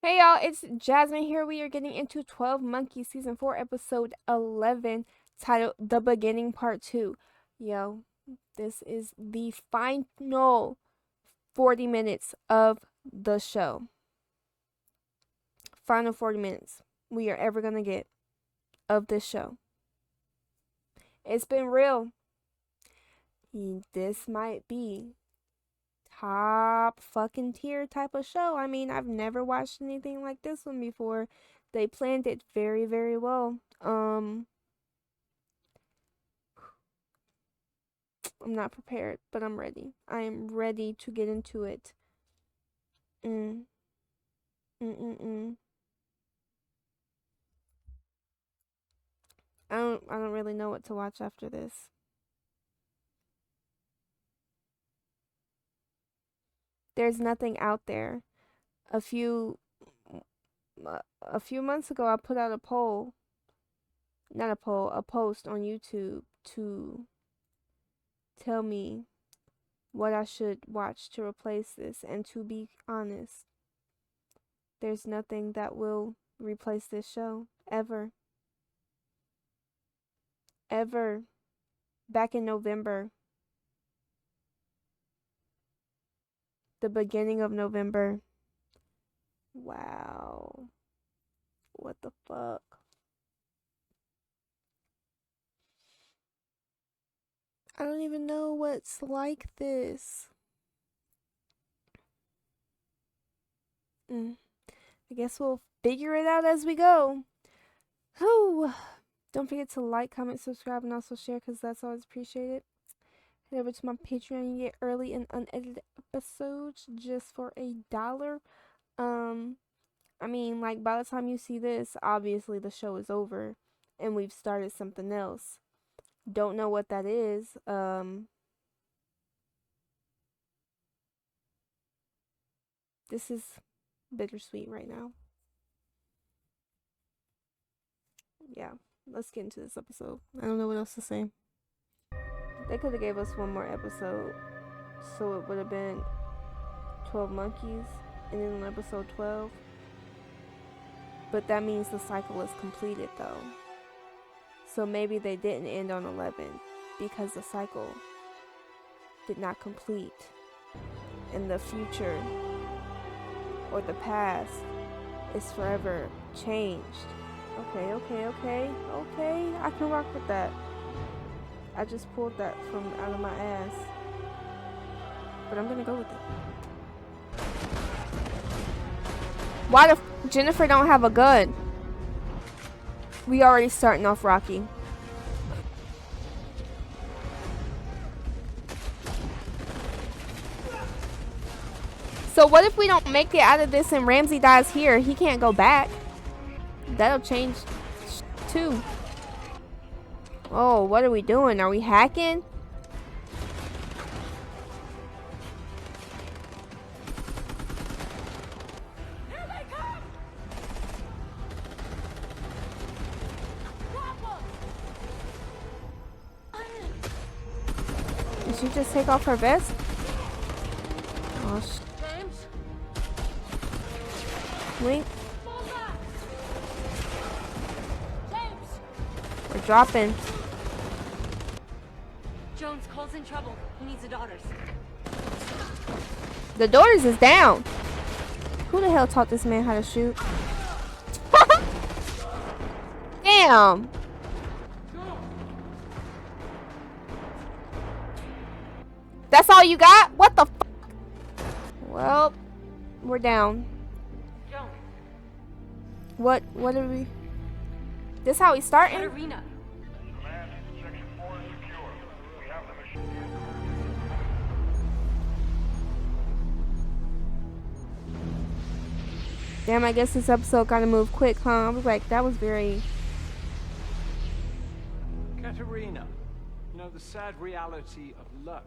Hey y'all, it's Jasmine here. We are getting into 12 Monkeys Season 4, Episode 11, titled The Beginning Part 2. Yo, this is the final 40 minutes of the show. Final 40 minutes we are ever gonna get of this show. It's been real. This might be top fucking tier type of show. I mean, I've never watched anything like this one before. They planned it very, very well. I'm not prepared, but I'm ready. I am ready to get into it. Mm. Mm. I don't really know what to watch after this. There's nothing out there. A few a few months ago I put out a poll, not a poll, a post on YouTube to tell me what I should watch to replace this, and to be honest, there's nothing that will replace this show ever. Ever. Back in November, the beginning of November. Wow. What the fuck? I don't even know what's like this. I guess we'll figure it out as we go. Whew. Don't forget to like, comment, subscribe, and also share, because that's always appreciated. Head over to my Patreon and get early and unedited episodes just for $1. I mean, like, by the time you see this, obviously the show is over and we've started something else. Don't know what that is. This is bittersweet right now. Yeah, let's get into this episode. I don't know what else to say. They could have gave us one more episode, so it would have been 12 monkeys, and then on episode 12. But that means the cycle is completed, though. So maybe they didn't end on 11 because the cycle did not complete, and the future or the past is forever changed. Okay. I can rock with that. I just pulled that from out of my ass. But I'm gonna go with it. Why the Jennifer don't have a gun? We already starting off rocky. So what if we don't make it out of this and Ramsey dies here? He can't go back. That'll change too. Oh, what are we doing? Are we hacking? Here they come! Did she just take off her vest? Oh, James? Wink. James! We're dropping. Jones calls in trouble. He needs the daughters. The daughters is down. Who the hell taught this man how to shoot? Damn. That's all you got? What the fuck? Well, we're down. Jones. What are we? This how we starting? Katerina. Command, section 4 is secure. We have the machine. Damn, I guess this episode kind of moved quick, huh? I was like, that was very... Katerina, you know the sad reality of luck.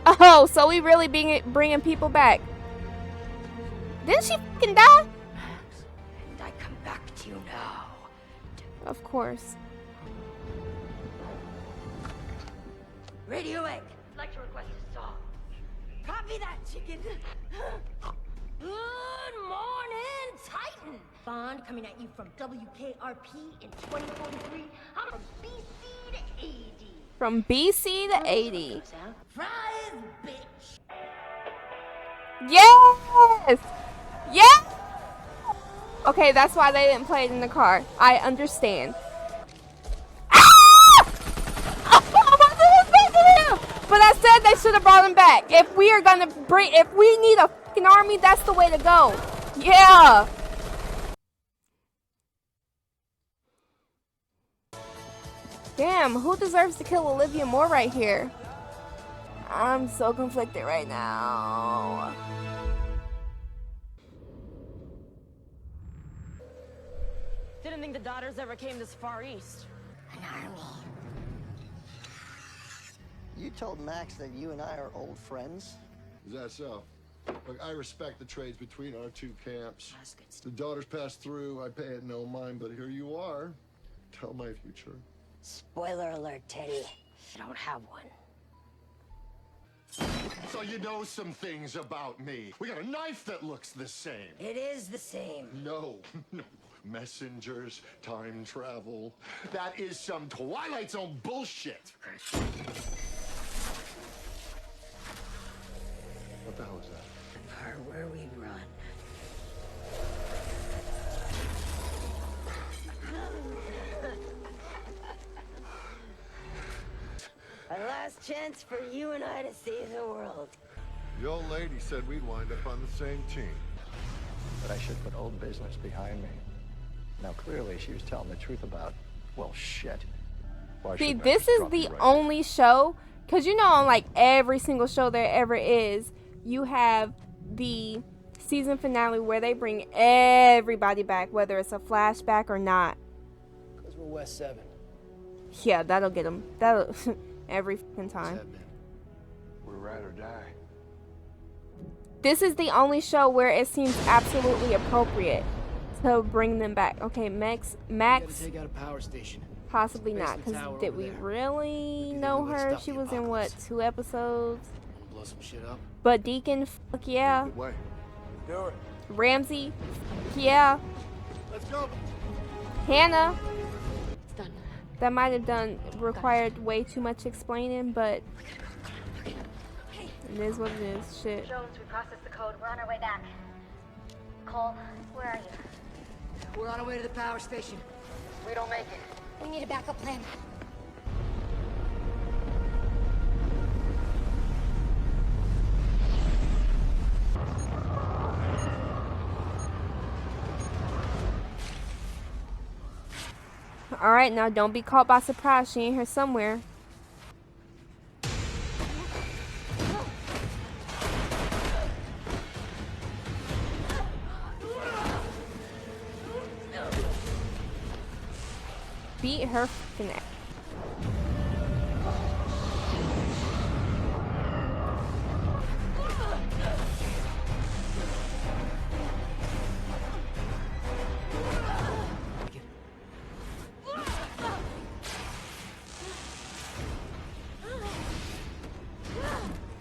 Oh, so we really bringing people back. Didn't she fucking die? And I come back to you now. Of course. Radio egg. I'd like to request a song. Copy that, chicken. Good morning, Titan. Bond coming at you from WKRP in 2043. I'm from BC to 80. From BC to 80. Fries, bitch. Yes! Yes! Okay, that's why they didn't play it in the car. I understand. Ah! But I said they should have brought him back. If we are gonna if we need a fucking army, that's the way to go. Yeah. Damn, who deserves to kill Olivia more right here? I'm so conflicted right now. Didn't think the daughters ever came this far east. An army. You told Max that you and I are old friends? Is that so? Look, I respect the trades between our two camps. That's good stuff. The daughters pass through, I pay it no mind, but here you are. Tell my future. Spoiler alert, Teddy. I don't have one. So you know some things about me. We got a knife that looks the same. It is the same. No, no. Messengers, time travel. That is some Twilight Zone bullshit. What the hell is that? The part where we run. A last chance for you and I to save the world. The old lady said we'd wind up on the same team. But I should put old business behind me. Now, clearly, she was telling the truth about, well, shit. Why See, shouldn't I this just is drop the you right only show, because you know on like every single show there ever is, you have the season finale where they bring everybody back, whether it's a flashback or not. Because we're West 7. Yeah, that'll get them. That'll every fucking time. We're ride or die. This is the only show where it seems absolutely appropriate to bring them back. Okay, Max, We gotta take out a power station. possibly not, Basement because tower did over we there. really Maybe know we would her? stop She the was in what, apocalypse. 2 episodes? Blow some shit up. But Deacon, fuck yeah. Good way. Do it. Ramsey, fuck yeah. Let's go. Hannah, It's done. that might have required way too much explaining, but it is what it is. Shit. Jones, we processed the code. We're on our way back. Cole, where are you? We're on our way to the power station. We don't make it. We need a backup plan. Alright, now don't be caught by surprise. She ain't here somewhere. Beat her fucking ass.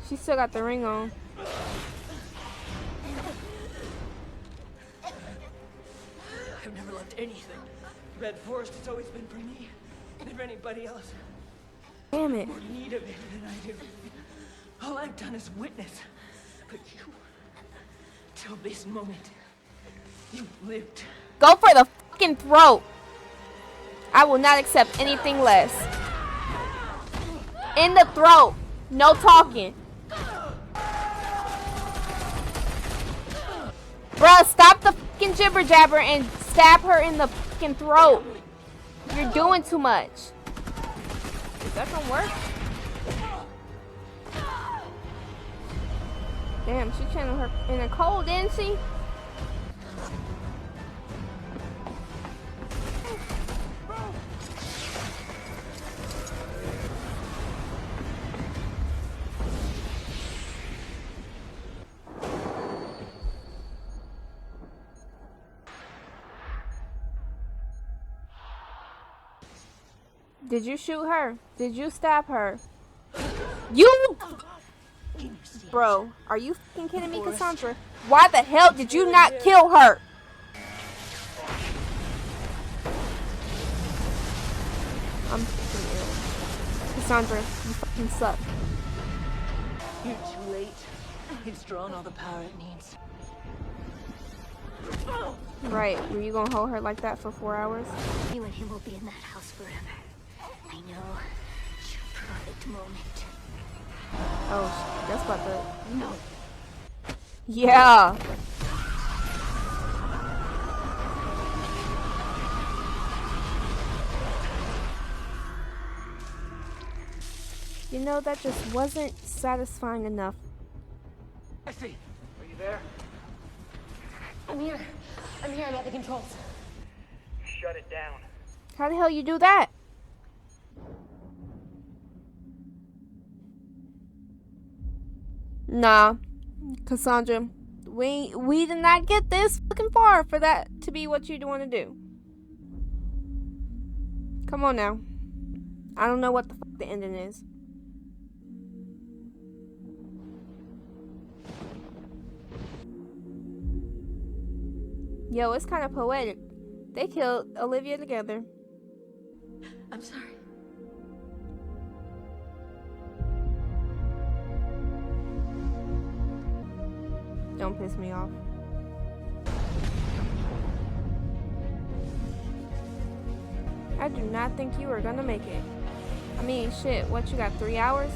She still got the ring on. I've never loved anything. Red Forest has always been for me, never anybody else. Damn it. More need of it than I do. All I've done is witness. But you, till this moment, you've lived. Go for the fucking throat. I will not accept anything less. In the throat. No talking. Bruh, stop the fucking jibber jabber and stab her in the fucking throat. You're doing too much. Is that gonna work? Damn, she channeled her in a cold, didn't she? Did you shoot her? Did you stab her? You, bro, are you fucking kidding me, Cassandra? Why the hell did you not kill her? I'm fucking ill. Cassandra, you fucking suck. You're too late. It's drawn all the power it needs. Right, were you gonna hold her like that for 4 hours? You and him will be in that house forever. I know. It's your perfect moment. Oh, that's about the... No. Yeah. You know, that just wasn't satisfying enough. I see. Are you there? I'm here. I'm here. I'm at the controls. Shut it down. How the hell you do that? Nah, Cassandra, we did not get this fucking far for that to be what you want to do. Come on now. I don't know what the fuck the ending is. Yo, it's kind of poetic. They killed Olivia together. I'm sorry. Don't piss me off. I do not think you are gonna make it. I mean, shit, what, you got 3 hours?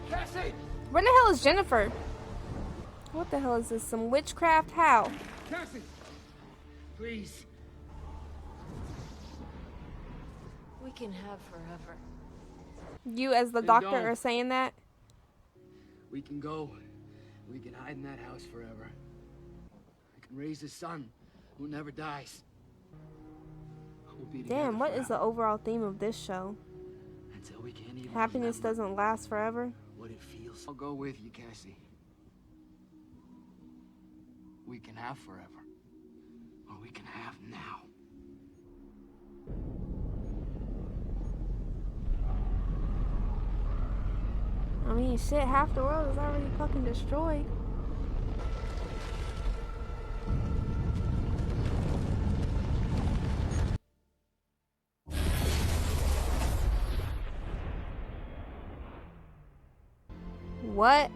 Cassie! Where the hell is Jennifer? What the hell is this? Some witchcraft? How? Cassie! Please. We can have forever. You as the Then doctor don't. are saying that? We can go. We can hide in that house forever. I can raise a son who never dies. We'll be together Damn, what is the forever, overall theme of this show? until we can't even Happiness remember doesn't last forever? what it feels. I'll go with you, Cassie. We can have forever. Or we can have now. I mean, shit, half the world is already fucking destroyed. What?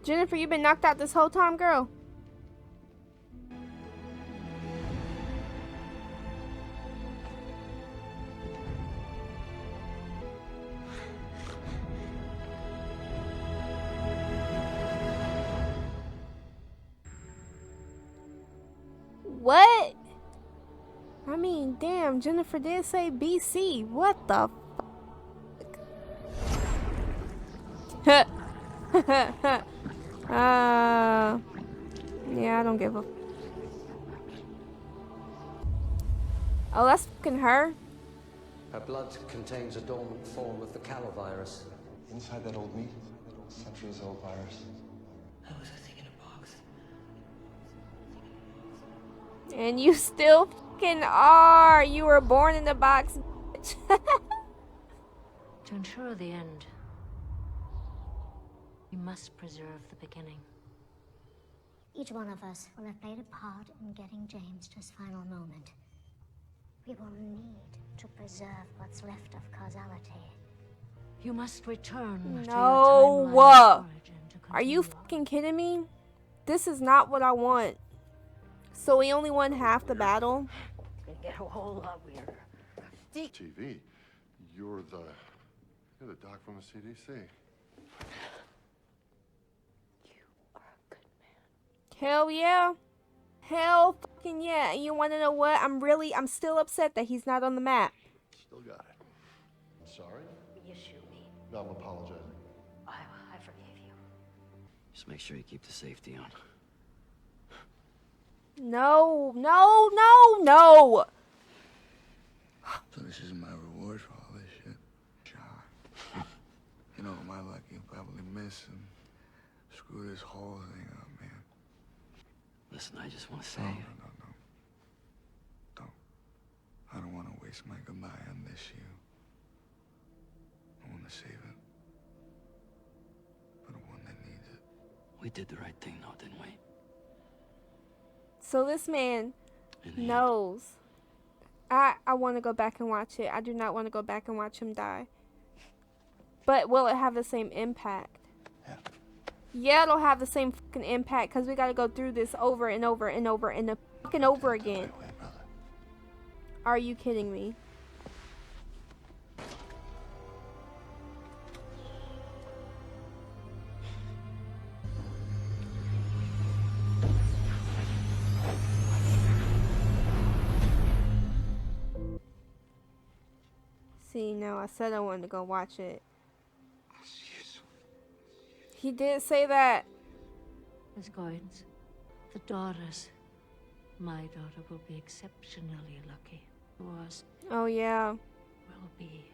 Jennifer, you been knocked out this whole time, girl. What? I mean, damn, Jennifer did say BC. What the fuck? Yeah, I don't give a... Oh, that's fucking her? Her blood contains a dormant form of the calovirus. Inside that old meat, centuries-old virus. I was a thing in a box. And you still fucking are. You were born in the box, bitch. To ensure the end, we must preserve the beginning. Each one of us will have played a part in getting James to his final moment. We will need to preserve what's left of causality. You must return to your No. timeline of origin to Are you continue. fucking kidding me? This is not what I want. So we only won half the battle? It's gonna get a whole lot weirder. TV, you're the doc from the CDC. Hell yeah. Hell fucking yeah. And you wanna know what? I'm still upset that he's not on the map. Still got it. I'm sorry. You shoot me. No, I'm apologizing. I forgave you. Just make sure you keep the safety on. No, no, no, no. So this is my reward for all this shit. John. this and screw this whole thing up, man. Listen, I just want to say... No. Don't. I don't want to waste my goodbye on this you. I want to save it. For the one that needs it. We did the right thing, though, didn't we? So this man knows. I want to go back and watch it. I do not want to go back and watch him die. But will it have the same impact? Yeah, it'll have the same fucking impact because we got to go through this over and over and over and fucking over again. Are you kidding me? See, no, I said I wanted to go watch it. He did say that. Miss Goins, the daughters. My daughter will be exceptionally lucky. Yours Oh, yeah. will be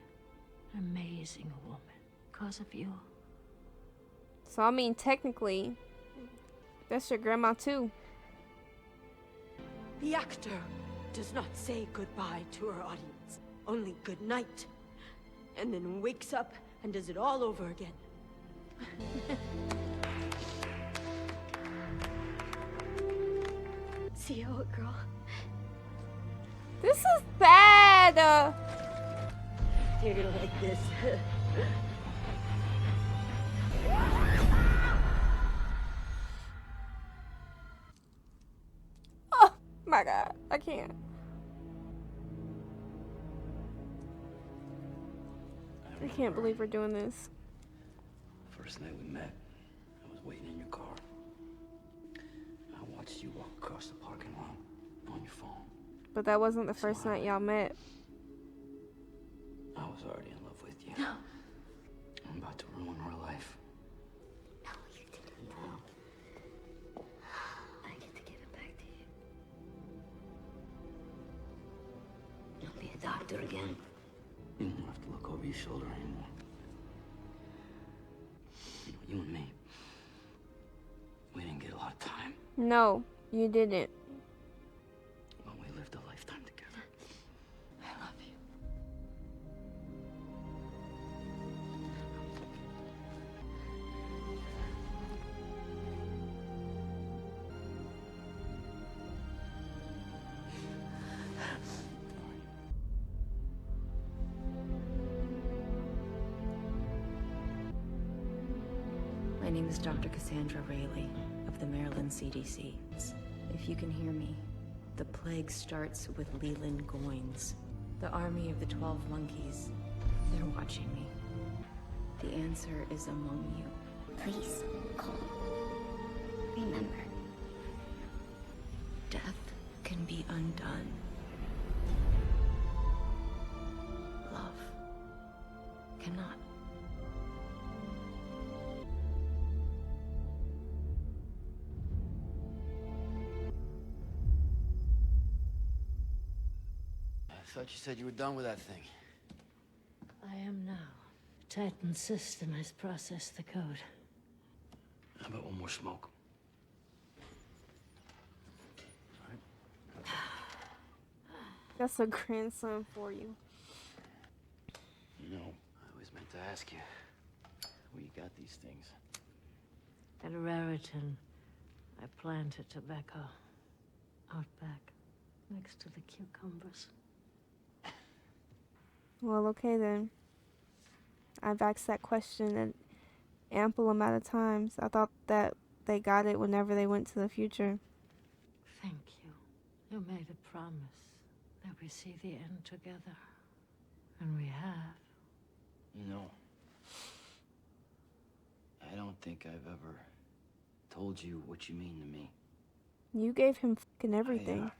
an amazing woman because of you. So, I mean, technically, that's your grandma, too. The actor does not say goodbye to her audience. Only good night. And then wakes up and does it all over again. See how it, girl? This is bad. You're gonna like this. Oh my god, I can't. I can't believe we're doing this. First night we met, I was waiting in your car. I watched you walk across the parking lot on your phone. But that wasn't the first night y'all met. I was already in love with you. No. I'm about to ruin her life. No, you didn't. No. I get to give it back to you. You'll be a doctor again. You don't have to look over your shoulder anymore. You and me, we didn't get a lot of time. No, you didn't. But we lived a lifetime together. I love you. My name is Dr. Cassandra Rayleigh of the Maryland CDC. If you can hear me, the plague starts with Leland Goins, the army of the 12 monkeys. They're watching me. The answer is among you. Please, Cole. Remember. Death can be undone. Love cannot. I thought you said you were done with that thing. I am now. Titan's system has processed the code. How about one more smoke? That's a grandson for you. You know, I always meant to ask you where you got these things. At Raritan, I planted tobacco out back, next to the cucumbers. Well, okay then. I've asked that question an ample amount of times. I thought that they got it whenever they went to the future. Thank you. You made a promise that we see the end together. And we have. You know, I don't think I've ever told you what you mean to me. You gave him fucking everything.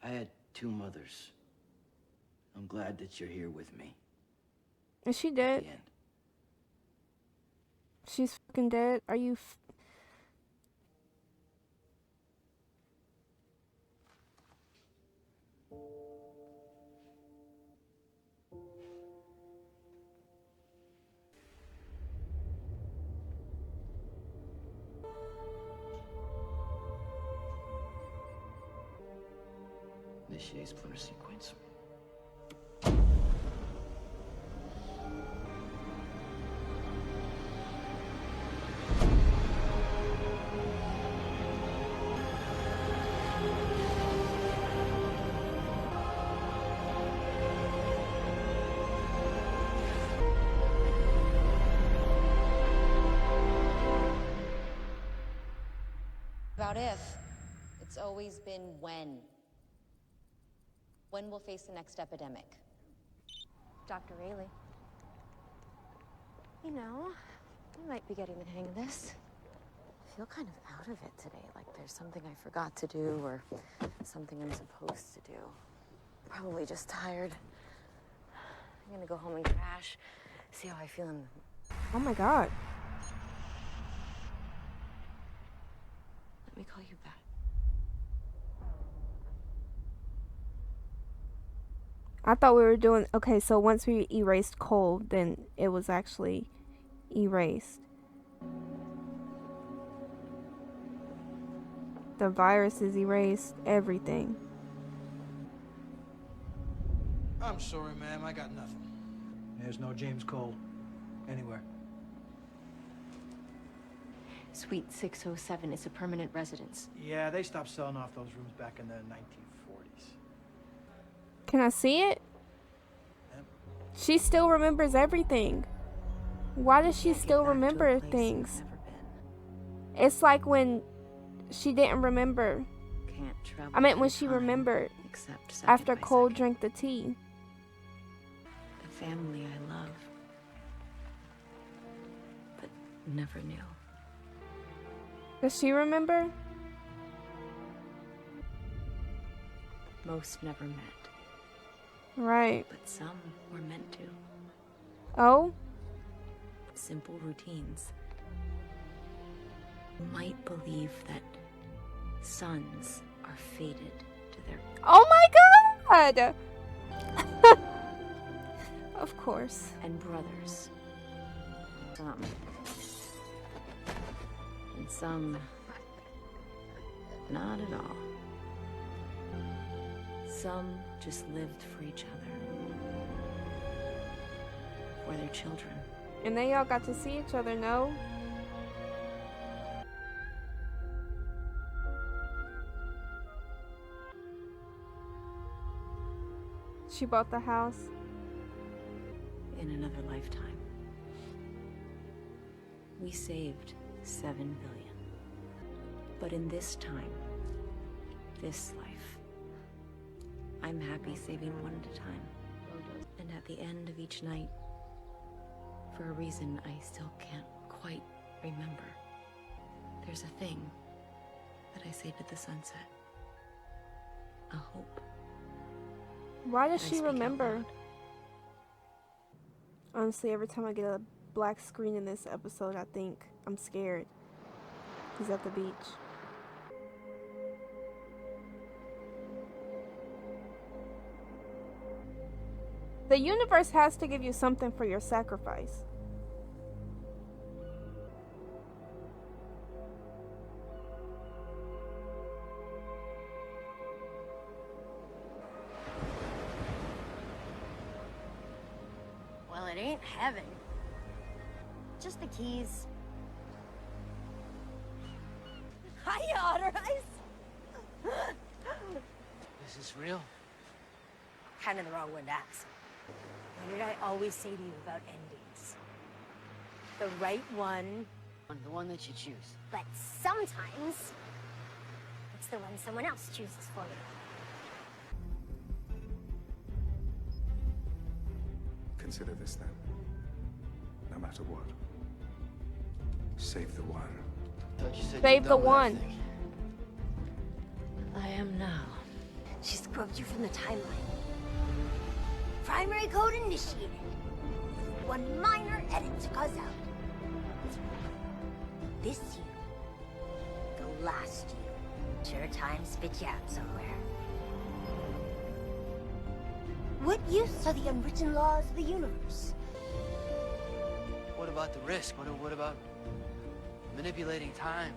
I had two mothers. I'm glad that you're here with me. Is she dead? At the end. She's fucking dead? Are you Initiate splinter sequence. About if, it's always been when. When we'll face the next epidemic. Dr. Rayleigh. You know, I might be getting the hang of this. I feel kind of out of it today, like there's something I forgot to do or something I'm supposed to do. Probably just tired. I'm gonna go home and crash, see how I feel in the... Oh my god. Let me call you back. I thought we were doing... Okay, so once we erased Cole, then it was actually erased. The virus is erased. Everything. I'm sorry, ma'am. I got nothing. There's no James Cole anywhere. Suite 607 is a permanent residence. Yeah, they stopped selling off those rooms back in the 1940s. Can I see it? She still remembers everything. Why does she still remember things? It's like when she didn't remember. I meant when she remembered after Cole drank the tea. The family I love, but never knew. Does she remember? Most never met. Right. But some were meant to. Oh? Simple routines. You might believe that sons are fated to their... Oh my god! Of course. And brothers. Some. And some... not at all. Some just lived for each other. For their children. And they all got to see each other, no? She bought the house. In another lifetime. We saved 7 billion. But in this time, this life, I'm happy saving one at a time. And at the end of each night, for a reason I still can't quite remember, there's a thing that I say to the sunset. A hope. Why does she remember? Honestly, every time I get a black screen in this episode, I think I'm scared. He's at the beach. The universe has to give you something for your sacrifice. Well, it ain't heaven. Just the keys. Hiya, Otter Eyes! This is real? Kind of the wrong one to ask. What did I always say to you about endings? The right one. The one that you choose. But sometimes, it's the one someone else chooses for you. Consider this then. No matter what. Save the one. Save the one. I am now. She scrubbed you from the timeline. Primary code initiated. One minor edit to cause out. This you. The last you. Sure time spit you out somewhere. What use are the unwritten laws of the universe? What about the risk? What about manipulating time?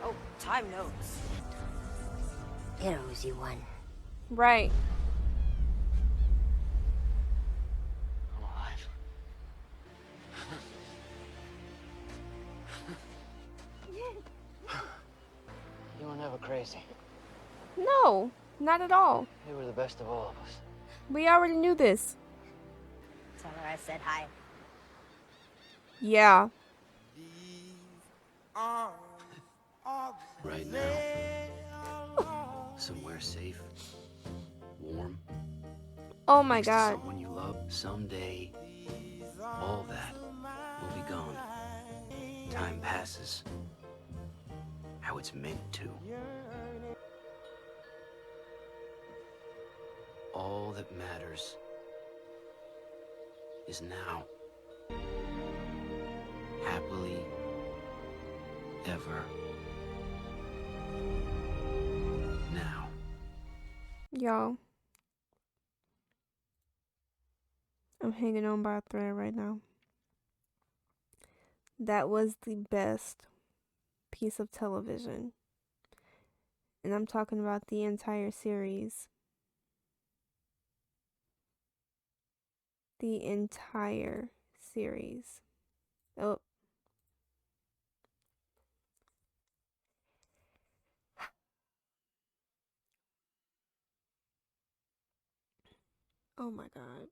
Oh, time knows. It owes you one. Right. crazy. No, not at all. You were the best of all of us. We already knew this. Tell her I said hi. Yeah. Right now, somewhere safe, warm. Oh my next to God. someone you love. Someday, all that will be gone. Time passes how it's meant to. All that matters is now. Happily ever now. Y'all, I'm hanging on by a thread right now. That was the best piece of television. And I'm talking about the entire series. The entire series. Oh. Oh my God.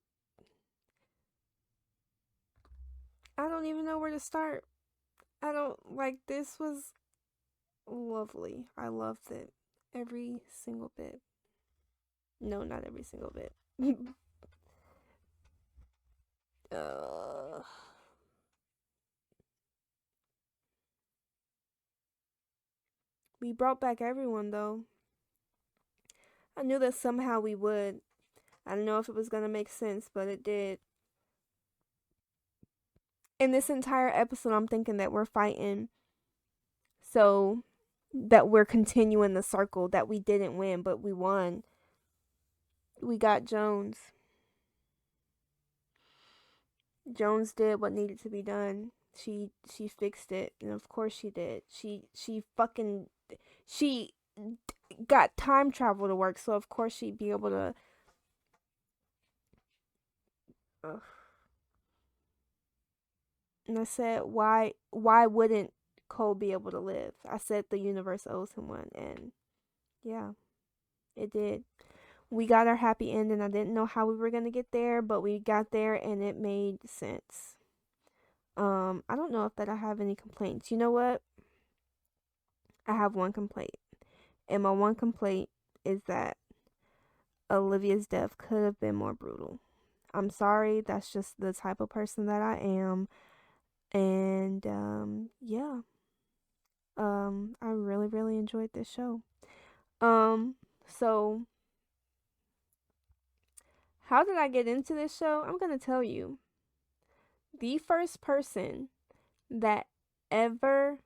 I don't even know where to start. This was lovely. I loved it. Every single bit. No, not every single bit. uh, we brought back everyone though. I knew that somehow we would. I don't know if it was gonna make sense, but it did. In this entire episode, I'm thinking that we're fighting so that we're continuing the circle that we didn't win, but we won. We got Jones. Jones did what needed to be done. She fixed it, and of course she did. She got time travel to work, so of course she'd be able to. Ugh. And I said, why wouldn't Cole be able to live? I said the universe owes him one, and yeah, it did. We got our happy ending. I didn't know how we were gonna get there, but we got there, and it made sense. I don't know if that I have any complaints. You know what? I have one complaint, and my one complaint is that Olivia's death could have been more brutal. I'm sorry. That's just the type of person that I am. And yeah. I really, really enjoyed this show. So how did I get into this show? I'm gonna tell you. The first person that ever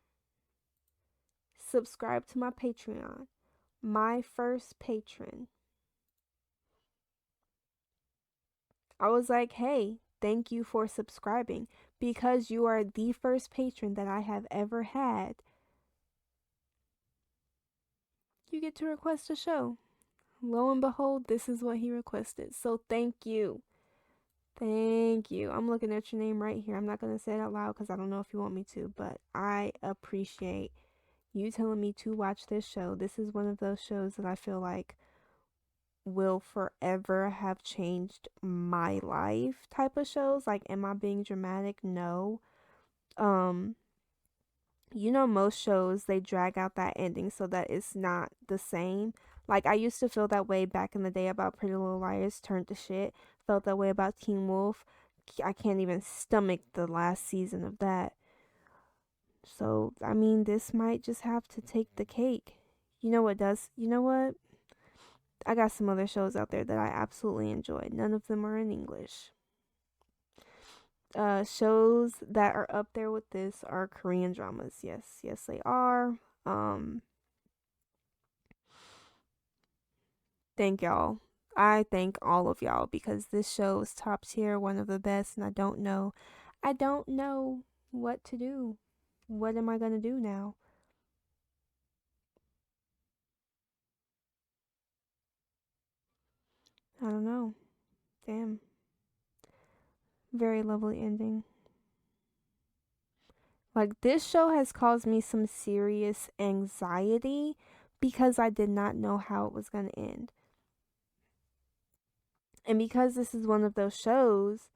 subscribed to my Patreon, my first patron, I was like, hey, thank you for subscribing. Because you are the first patron that I have ever had, you get to request a show. Lo and behold, this is what he requested. So thank you. Thank you. I'm looking at your name right here. I'm not going to say it out loud because I don't know if you want me to, but I appreciate you telling me to watch this show. This is one of those shows that I feel like will forever have changed my life type of shows. Like, am I being dramatic? No. You know, most shows they drag out that ending so that it's not the same. Like, I used to feel that way back in the day about Pretty Little Liars turned to shit. Felt that way about Teen Wolf. I can't even stomach the last season of that. So, I mean, this might just have to take the cake. You know what does? You know what? I got some other shows out there that I absolutely enjoy. None of them are in English. Shows that are up there with this are Korean dramas. Yes, they are. Thank y'all. I thank all of y'all because this show is top tier, one of the best, and I don't know what to do. What am I gonna do now? I don't know. Damn. Very lovely ending. Like, this show has caused me some serious anxiety because I did not know how it was going to end. And because this is one of those shows,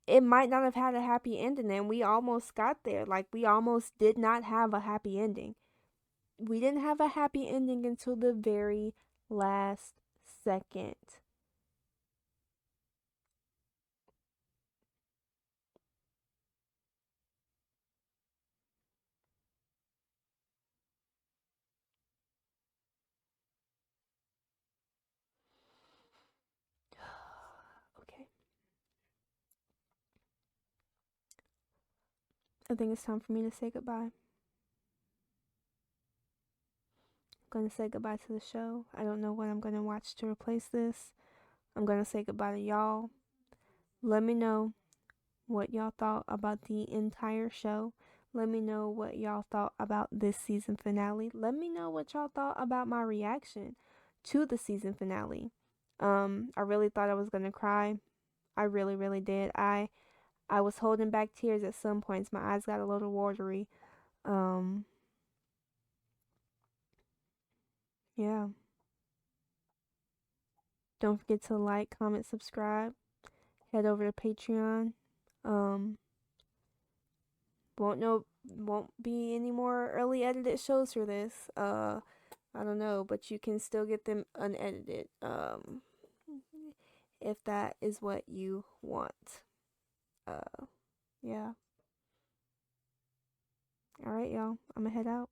it might not have had a happy ending, and we almost got there. Like, we almost did not have a happy ending. We didn't have a happy ending until the very last second. Okay. I think it's time for me to say goodbye. I'm going to say goodbye to the show. I don't know what I'm going to watch to replace this. I'm going to say goodbye to y'all. Let me know what y'all thought about the entire show. Let me know what y'all thought about this season finale. Let me know what y'all thought about my reaction to the season finale. I really thought I was going to cry. I really, really did. I was holding back tears at some points. My eyes got a little watery. Yeah. Don't forget to like, comment, subscribe. Head over to Patreon. Won't be any more early edited shows for this. I don't know, but you can still get them unedited. If that is what you want. Yeah. All right, y'all. I'm gonna head out.